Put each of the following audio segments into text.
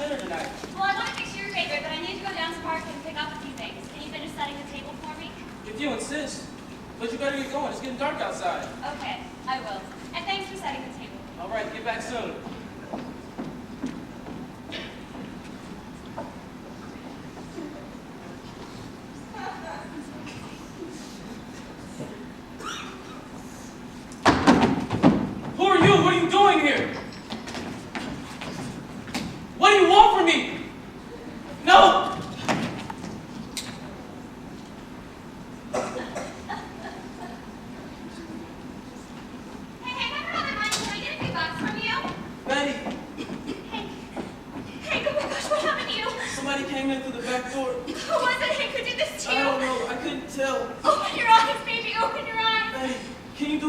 dinner tonight? Well, I want to fix your favorite, but I need to go down to the market and pick up a few things. Can you finish setting the table for me? If you insist. But you better get going. It's getting dark outside. Okay, I will. And thanks for setting the table. All right, get back soon. Who are you? What are you doing here? What do you want from me? No!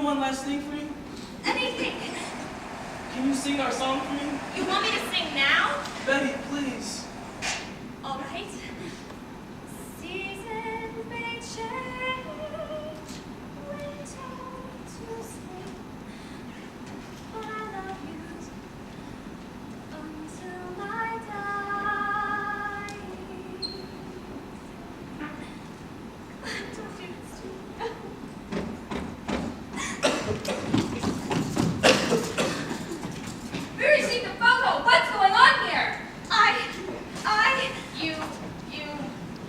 One last thing for you? Anything. Can you sing our song for me? You want me to sing now? Betty, please. All right. Seasons may change, winter to spring, but I love you until I die. Don't do this to me. We received a photo. What's going on here?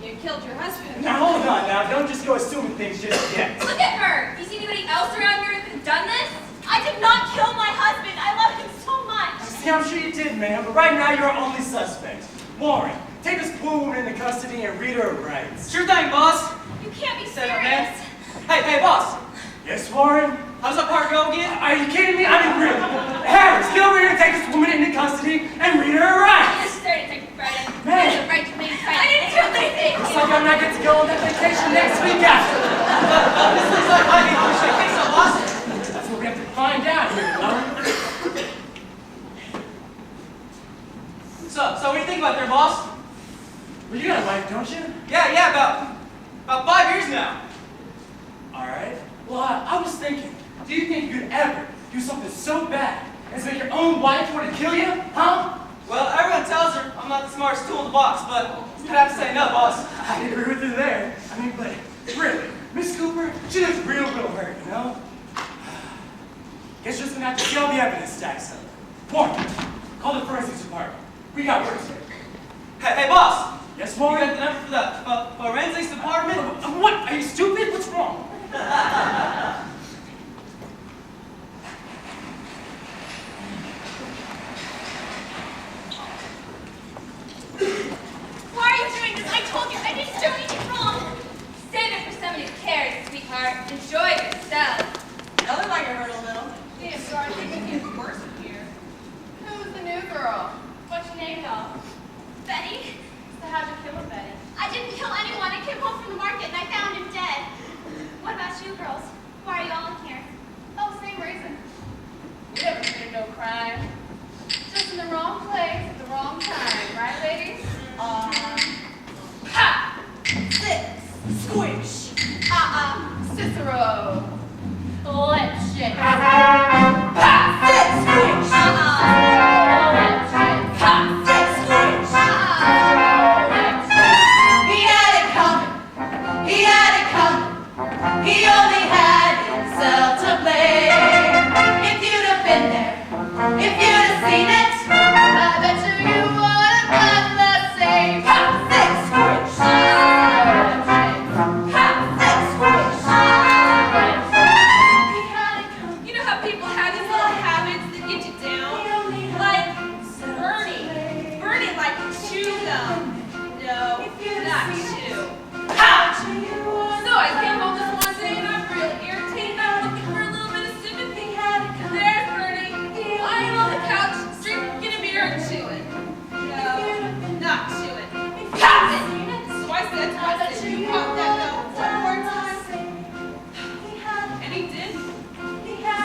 You killed your husband. Now hold on now, don't just go assuming things just yet. Look at her. Do you see anybody else around here who could have done this? I did not kill my husband. I love him so much. See, I'm sure you did, ma'am, but right now you're our only suspect. Warren, take this poor woman into custody and read her rights. Sure thing, boss. You can't be Set up, man. serious. Hey, boss. Yes, Warren? How's that part go again? Are you kidding me? I mean, really. Harris, get over here and take this woman into custody and read her rights. This is dirty, Detective Friday. Man. You have the right to remain silent. I didn't do anything. Looks like I'm not going to go on that vacation next week after. This looks like my vacation, boss. That's what we have to find out here, Warren. So what do you think about there, boss? Well, you got a wife, don't you? Yeah, about 5 years now. All right. Well, I was thinking, do you think you'd ever do something so bad as make your own wife want to kill you? Huh? Well, everyone tells her I'm not the smartest tool in the box, but I'd have to say no, boss. I agree with you there. I mean, but really, Miss Cooper, she looks real hurt, you know? Guess you're just gonna have to see all the evidence stacks up. Warren, call the forensics department. We got work here. Hey, boss. Yes, You Warren? got the number for the forensics department? What? Are you stupid? What's wrong? Why are you doing this? I told you I didn't do anything wrong. Save it for somebody who cares, sweetheart. Enjoy yourself. I look like I hurt a little. Damn, so I think it gets worse in here. Who's the new girl? What's your name, doll? Betty? So how'd you kill her, Betty? I didn't kill anyone. I came home from the market and I found him dead. What about you girls? Why are you all in here? Oh, same reason. We never committed no crime. Just in the wrong place at the wrong time, right, ladies? Ha! Six. Squish. Cicero. Lip shake. Ha! Six. Squish. Lip shake. Ha! Six. Squish. Lip shake. He had it coming. He had it coming. He only had himself to blame. If you'd have been there, if you'd have seen it, I bet you would have done the same. Ha! Six. Squish. Lip shake. Ha! Six. Squish. Lip shake. He had it coming. You know how people have these little habits that get you down? Like Bernie like chew gum. No, not chew. Ha! So I came home this one day and I'm real irritated. I'm looking for a little bit of sympathy. There's Bernie, lying on the couch, drinking a beer and chewing. No, not chewing. Popping! So I said to myself, you pop that gum one more time. And he did.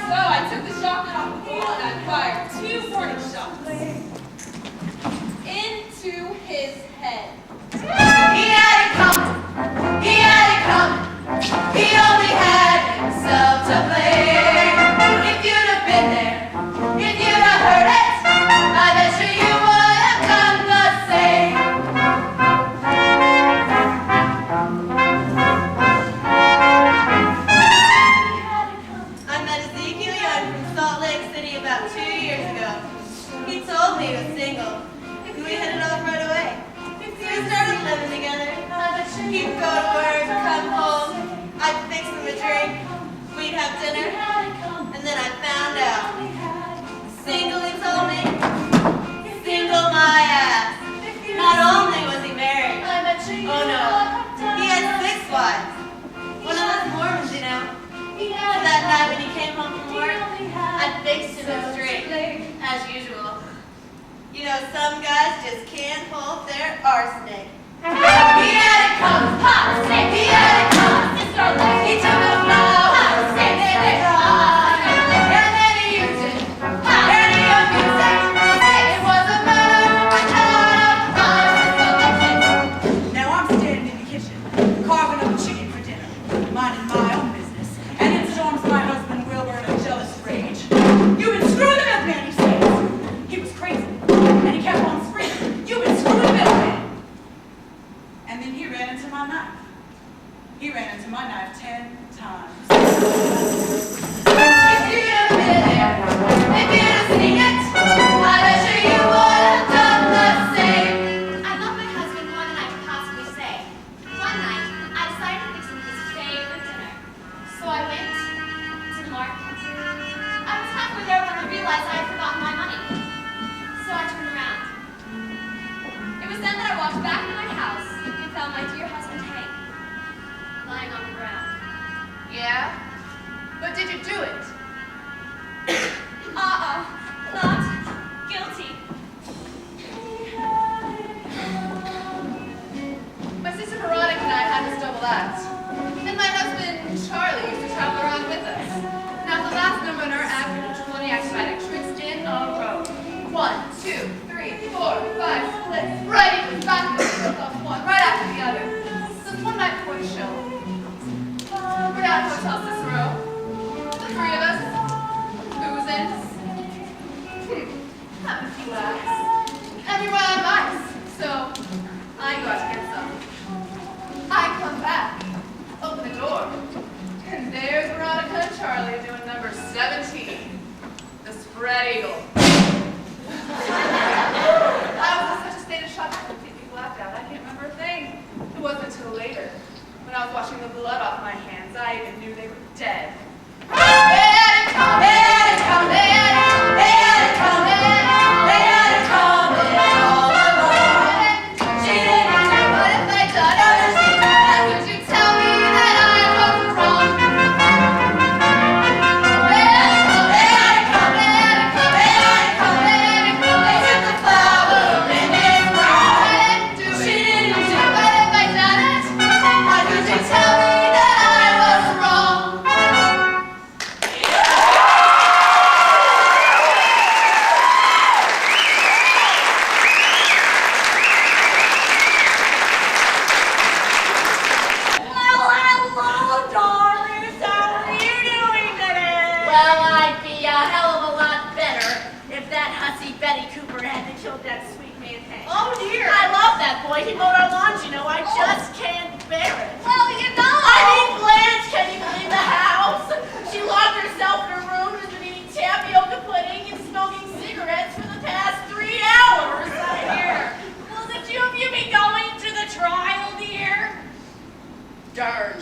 So I took the shotgun off the wall and I fired 2 warning shots into his head. He had it coming. He had it coming. He only had himself to blame. If you'd have been there, if you'd have heard it, I bet you would. was single. We hit it off right away. So we started living together. He'd go to work, come home. I'd fix him a drink. We'd have dinner. And then I found out. Single, he told me. Single my ass. Not only was he married. Oh no. He had 6 wives. One of those Mormons, you know. So that night when he came home from work, I fixed him a drink, as usual. You know, some guys just can't hold their arsenic. He had it come, hot sick. He had it come, sister. He took a flower, hot sick. And then he used it, and he abused it. It was a matter of Now I'm standing in the kitchen, carving up chicken for dinner, minding my own business, and in storms my husband Wilbur in a jealous rage. You've been screwing the milkman, he says. He was crazy, and he kept on screaming, you've been screwing the milkman. And then he ran into my knife. He ran into my knife 10 times. If you'd have been there, if you'd have seen it, I bet you would have done the same. I love my husband more than I could possibly say. One night, I decided to fix him his favorite dinner. So I went to the market. I was halfway there when I realized I had forgotten my money. So I turned around. It was then that I walked back into my house and found my dear husband Hank lying on the ground. Yeah? But did you do it? Not guilty. My sister Veronica and I had this double act. And my husband Charlie used to travel around with us. Now the last number in our act were 20 acrobatic tricks in a row. 1, 2, 3, 4, 5 splits. Right into the back of the one right after the other. So one night before the show, we're down at Hotel Cicero. The 3 of us. Boozing. Having a few laughs. And we run out of ice. So I go out to get some. I come back, open the door, and there's Veronica and Charlie doing number 17, the spread eagle. I was in such a state of shock I completely blacked out. I can't remember a thing. It wasn't until later, when I was washing the blood off my hands, I even knew they were dead. They had it coming! They had it coming! They had it coming! They had it coming! They had it coming all along. She didn't do what if I done it. And would you tell me that I was wrong? They had it coming! They had it coming! They had it coming! They had it coming! They had it coming! They took the flower in his brow. I didn't do it. She didn't do what if I done it. Why would you tell me that I was wrong? Hello, darlings. How are you doing today? Well, I'd be a hell of a lot better if that hussy Betty Cooper hadn't killed that sweet man Hank. Oh dear. I love that boy. He mowed our lawns, you know. I just can't bear it. Well, you know. I mean, Blanche can't even leave the house. She locked herself in her room and has been eating tapioca pudding and smoking cigarettes for the past 3 hours. I hear. Will the 2 of you be going to the trial, dear? Darn.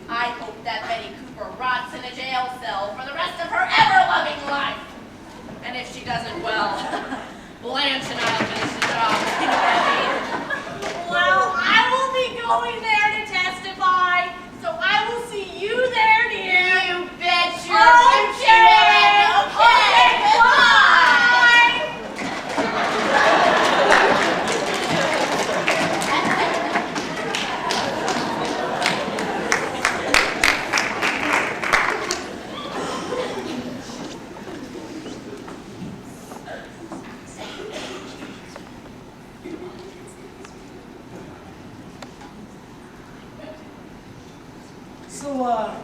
I hope that Betty Cooper rots in a jail cell for the rest of her ever-loving life. And if she doesn't, well, Blanche and I'll finish the job. You know what I mean? Well, I will be going there to testify, so I will see you there, dear. You bet your okay. Okay, bye. So,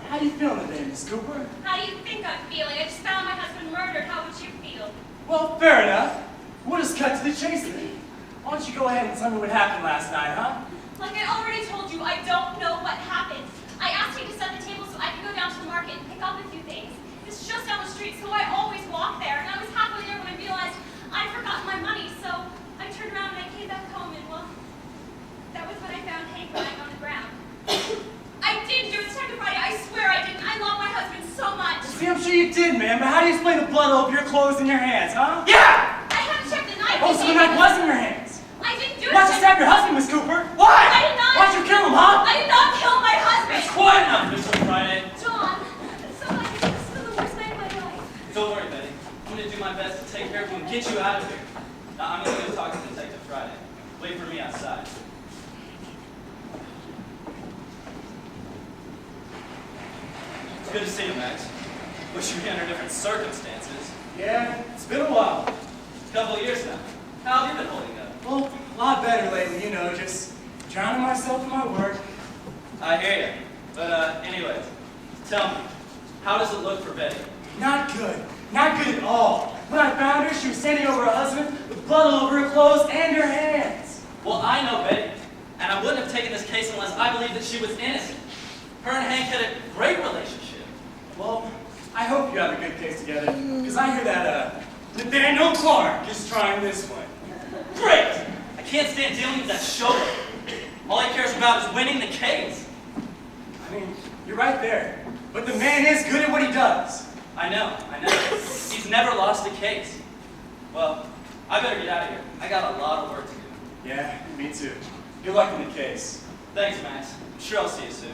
how you feeling today, Miss Cooper? How do you think I'm feeling? I just found my husband murdered. How would you feel? Well, fair enough. We'll just cut to the chase then. Why don't you go ahead and tell me what happened last night, huh? Like I already told you, I don't know what happened. I asked you to set the table so I could go down to the market and pick up a few things. It's just down the street, so I always walk there. And I was halfway there when I realized I'd forgotten my you did, man, but how do you explain the blood all over your clothes and your hands, huh? Yeah! I haven't checked the knife. Oh, so the knife was in your hands. I didn't do it. Why'd you stab your husband, Miss Cooper? Why? I did not. Why'd you kill him, huh? I did not kill my husband. It's quiet enough, Mr. Friday. John, so I think this is the worst night of my life. Don't worry, Betty. I'm going to do my best to take care of you and get you out of here. Now, I'm going to go talk to Detective Friday. Wait for me outside. It's good to see you, Max. Wish you were under different circumstances. Yeah, it's been a while. A couple of years now. How have you been holding up? Well, a lot better lately, you know, just drowning myself in my work. I hear you. But anyways, tell me, how does it look for Betty? Not good. Not good at all. When I found her, she was standing over her husband with blood all over her clothes and her hands. Well, I know Betty, and I wouldn't have taken this case unless I believed that she was innocent. Her and Hank had a great relationship. Well, I hope you have a good case together, because I hear that, Nathaniel Clark is trying this one. Great! I can't stand dealing with that showman. All he cares about is winning the case. I mean, you're right there. But the man is good at what he does. I know. He's never lost a case. Well, I better get out of here. I got a lot of work to do. Yeah, me too. Good luck in the case. Thanks, Max. I'm sure I'll see you soon.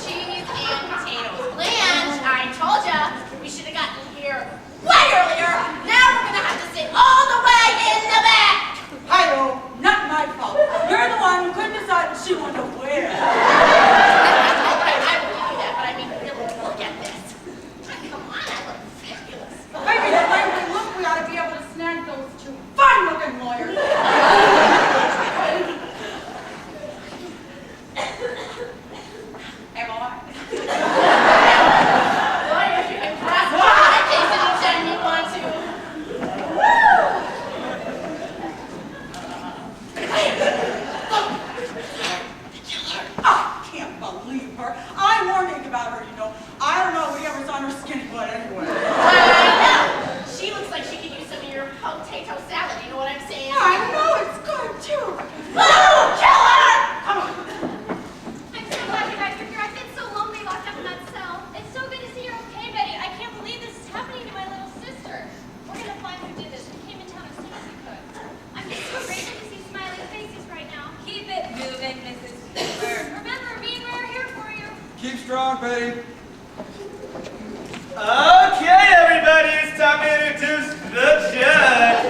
Cheese and potatoes. Blanche, I told ya we should have gotten here way earlier. Now we're gonna have to sit all the way in the back. Hi-yo, not my fault. You're the one who couldn't decide what she wanted to wear. Okay, I will give you that, but I mean, really, look at this. Come on, I look fabulous. Maybe the way we look, we ought to be able to snag those two fine-looking lawyers. Am I? Lawyers, you can pass my case anytime you want to. I can't believe her. I warned Hank about her, you know. I don't know if we ever saw her skinny butt anyway. I know. She looks like she could use some of your potato salad. You know what I'm saying? I know, it's good too. Oh, kill her! Come on. I'm so glad you guys are here. I've been so lonely locked up in that cell. It's so good to see you're okay, Betty. I can't believe this is happening to my little sister. We're gonna find who did this. We came in town as soon as we could. I'm just so grateful to see smiling faces right now. Keep it moving, Mrs. Cooper. Remember, me and Ray are here for you. Keep strong, Betty. Okay, everybody, it's time to introduce the judge.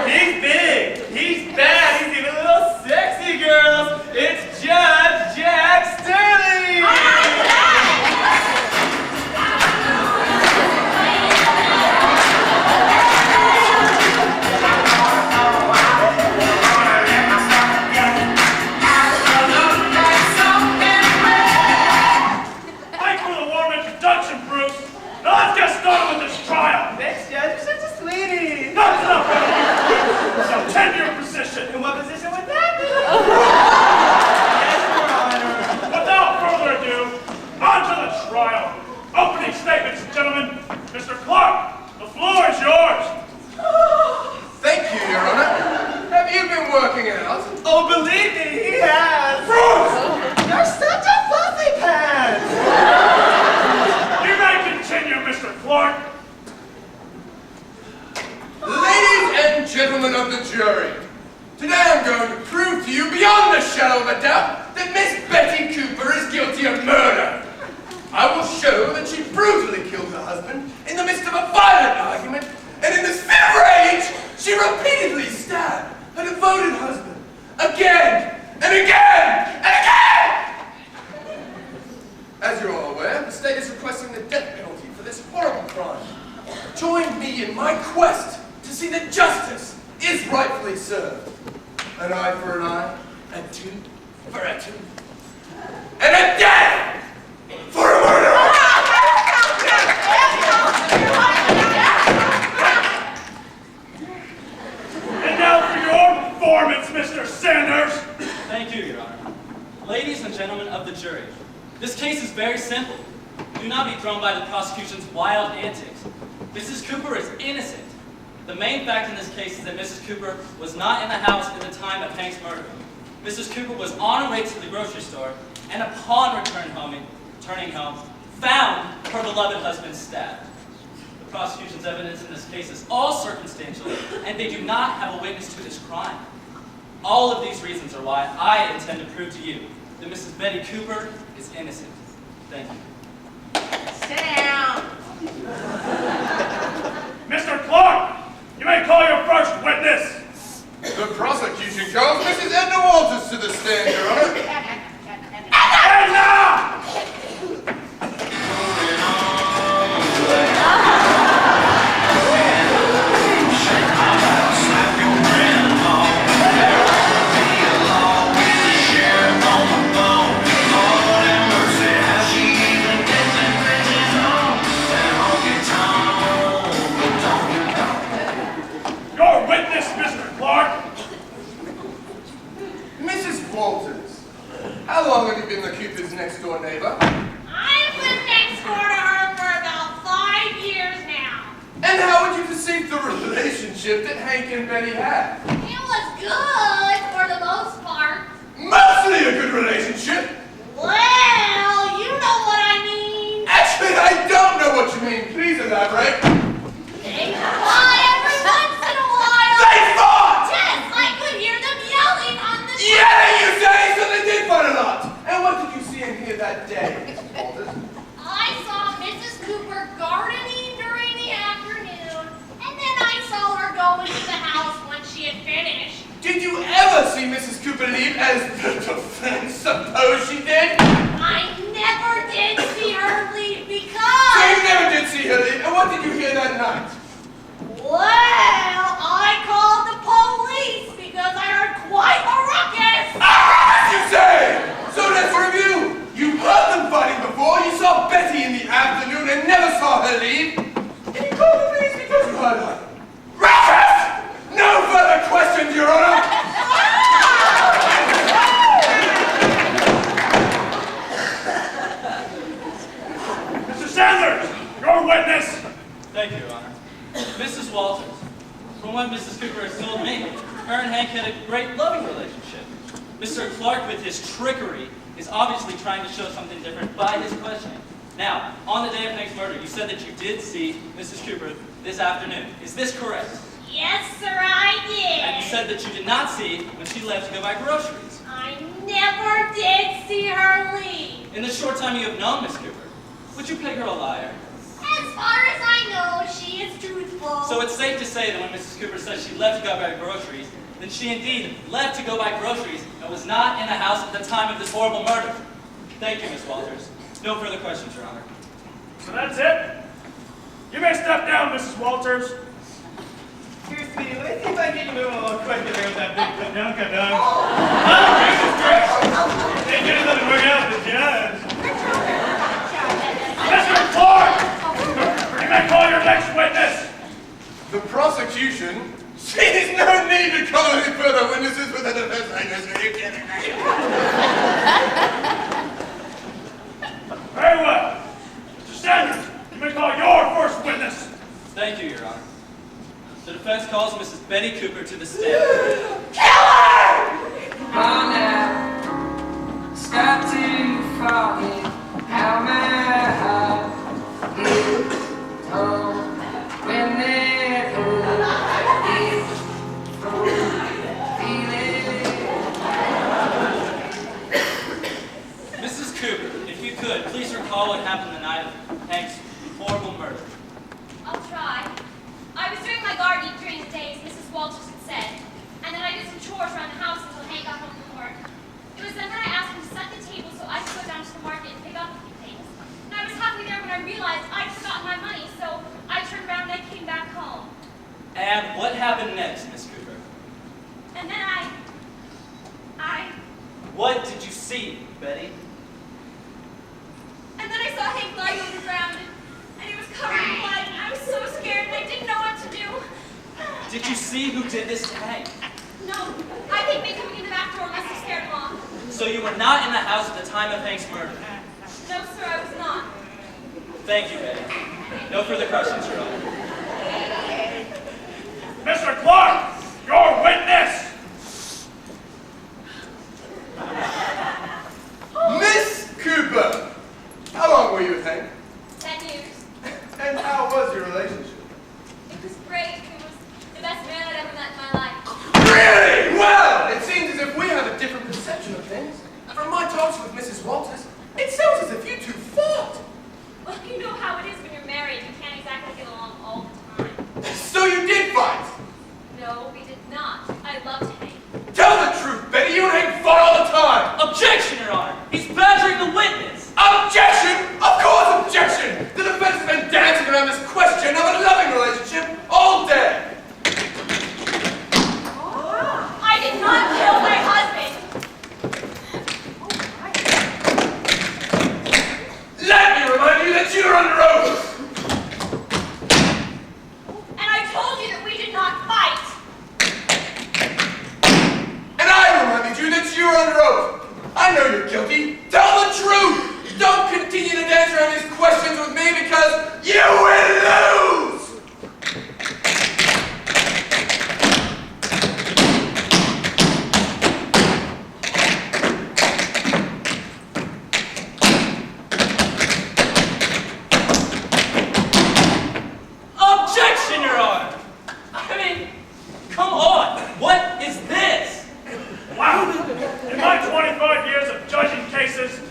He's big, he's bad, he's even a little sexy, girls. It's Judge Jack Sterling. Thanks for the warm introduction, Bruce. Now let's get started with this trial. Thanks, Judge, you're such a sweetie. That's enough, Betty. So, tenure position. And what position would that be? Yes, Your Honor. Without further ado, on to the trial. Opening statements, gentlemen. Mr. Clark, the floor is yours. Thank you, Your Honor. Have you been working out? Oh, believe me, he has. Bruce! You're such a fluffy pants. You may continue, Mr. Clark. Ladies and gentlemen of the jury, today I'm going to prove to you beyond the shadow of a doubt that Miss Betty Cooper is guilty of murder. I will show that she brutally killed her husband in the midst of a violent argument, and in this fit of rage, she repeatedly stabbed her devoted husband again and again and again! As you're all aware, the state is requesting the death penalty for this horrible crime. Join me in my quest to see that justice is rightfully served. An eye for an eye, a tooth for a tooth, and a death for a murder! performance, Mr. Sanders. Thank you, Your Honor. Ladies and gentlemen of the jury, this case is very simple. Do not be thrown by the prosecution's wild antics. Mrs. Cooper is innocent. The main fact in this case is that Mrs. Cooper was not in the house at the time of Hank's murder. Mrs. Cooper was on her way to the grocery store, and upon returning home, found her beloved husband stabbed. The prosecution's evidence in this case is all circumstantial, and they do not have a witness to this crime. All of these reasons are why I intend to prove to you that Mrs. Betty Cooper is innocent. Thank you. Sit down. Mr. Clark, you may call your first witness. The prosecution calls Mrs. Edna Walters to the stand, Your Honor. Edna! Your witness, Mr. Clark. Mrs. Walters, how long have you been the Cooper's next-door neighbor? I've lived next door to her for about 5 years now. And how would you perceive the relationship that Hank and Betty had? It was good for the most part. Mostly a good relationship. Well, you know what I mean. Actually, I don't know what you mean. Please elaborate. They fought every once in a while. They fought! Yes, I could hear them yelling on the Yeah, you say! So they did fight a lot. And what did you see and hear that day, Mrs. Walters? I saw Mrs. Cooper gardening during the afternoon, and then I saw her go into the house when she had finished. Did you ever see Mrs. Cooper leave as the defense supposed she did? I never did see her leave So because... you never did see her leave, and what did you hear that night? Well, I called the police because I heard quite a ruckus. You say! So let's review. You heard them fighting before, you saw Betty in the afternoon and never saw her leave. Did you call the police because you heard her? Ruckus! No further questions, Your Honor! Mr. Sanders, your witness. Thank you, Your Honor. Mrs. Walters, from what Mrs. Cooper has told me, her and Hank had a great loving relationship. Mr. Clark, with his trickery, is obviously trying to show something different by his questioning. Now, on the day of Hank's murder, you said that you did see Mrs. Cooper this afternoon. Is this correct? Yes, sir, I did. And you said that you did not see when she left to go buy groceries. I never did see her leave. In the short time you have known Miss Cooper, would you peg her a liar? As far as I know, she is truthful. So it's safe to say that when Mrs. Cooper says she left to go buy groceries, then she indeed left to go buy groceries and was not in the house at the time of this horrible murder. Thank you, Miss Walters. No further questions, Your Honor. So that's it? You may step down, Mrs. Walters. Here, sweetie, let me see if I can get you moving a little quicker there with that big foot down, done. Oh, Jesus Christ! Ain't gonna let it work out with the judge. Mr. Clark, you may call your next witness. The prosecution sees no need to call any further witnesses with a defense like this. Are you kidding me? Very well. Mr. Sanders, you may call your first witness. Thank you, Your Honor. The defense calls Mrs. Betty Cooper to the stand. Run out, stop to falling. How mad when they're Mrs. Cooper, if you could, please recall what happened the night of Hank's horrible murder. I'll try. I was doing my gardening during the day, as Mrs. Walters had said, and then I did some chores around the house until Hank got home from work. It was then that I asked him to set the table so I could go down to the market and pick up a few things. And I was halfway there when I realized I'd forgotten my money, so I turned around and I came back home. And what happened next, Miss Cooper? And then What did you see, Betty? and then I saw Hank lying on the ground, and he was covered in blood, and I was so scared and I didn't know what to do. Did you see who did this to Hank? No, I think they coming in the back door must have scared him off. So you were not in the house at the time of Hank's murder? No, sir, I was not. Thank you, Betty. No further questions, Your Honor. Mr. Clark, your witness! Miss Cooper! How long were you with Hank? 10 years. And how was your relationship? It was great. He was the best man I'd ever met in my life. Really? Well, it seems as if we have a different perception of things. From my talks with Mrs. Walters, it sounds as if you two fought. Well, you know how it is when you're married. You can't exactly get along all the time. So you did fight? No, we did not. I loved Hank. Tell the truth, Betty. You and Hank fought all the time. Objection, Your Honor! He's badgering the witness! Objection! Of course, objection! The defense has been dancing around this question of a loving relationship all day. I did not kill my husband. Let me remind you that you are under oath. And I told you that we did not fight. And I reminded you that you are under oath. I know you're guilty. Tell the truth. Don't continue to dance around these questions with me because you will lose. Objection, Your Honor! I mean, come on! What is this? Wow! In my 25 years of judging cases,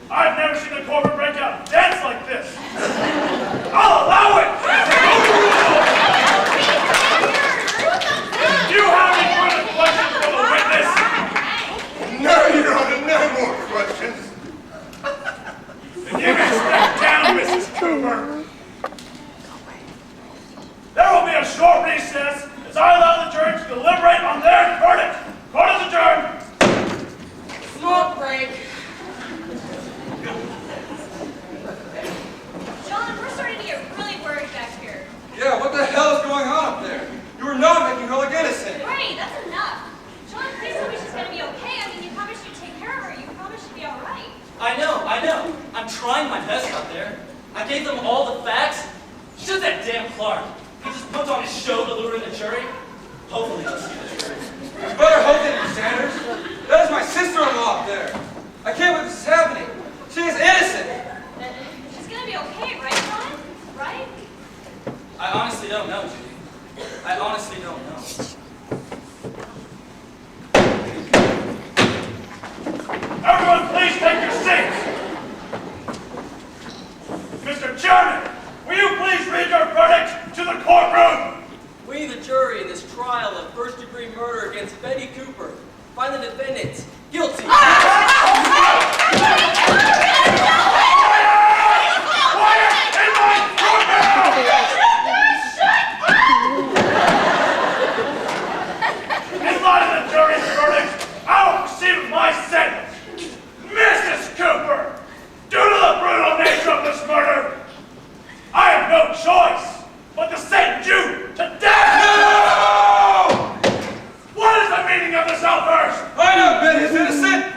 I've never seen a courtroom break out and dance like this. I'll allow it! Do you have any further questions for the witness? No, Your Honor, no more questions. Then you may step down, Mrs. Cooper. There will be a short recess as I allow the jury to deliberate on their verdict. Court is adjourned. Smoke break. John, we're starting to get really worried back here. Yeah, what the hell is going on up there? You were not making her look innocent. Right, that's enough. John, please tell me she's going to be okay. I mean, you promised you'd take care of her. You promised she'd be all right. I know. I'm trying my best out there. I gave them all the facts. It's just that damn Clark. He just puts on his show to lure in the jury. Hopefully they'll see the truth. You better hope that you, Sanders. That is my sister-in-law up there. I can't believe this is happening. She is innocent. She's going to be okay, right, John? Right? I honestly don't know, Judy. I honestly don't know. Everyone, please take your seats. Mr. Chairman, will you please read your verdict to the courtroom? We, the jury, in this trial of first-degree murder against Betty Cooper, find the defendants guilty. In light of the jury's verdict, I will proceed with my sentence. Mrs. Cooper, due to the brutal nature of this murder, I have no choice but to sentence you to death! No! What is the meaning of this outburst? I know Ben is innocent.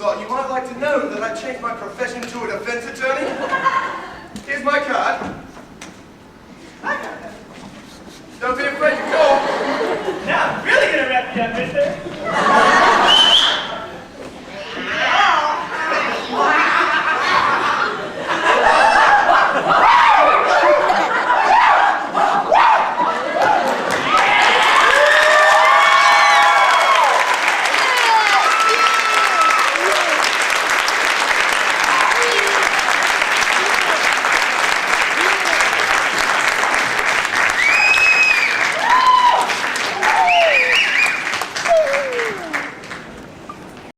thought you might like to know that I changed my profession to a defense attorney. Here's my card. Don't be afraid to call. Now I'm really gonna wrap you up, mister.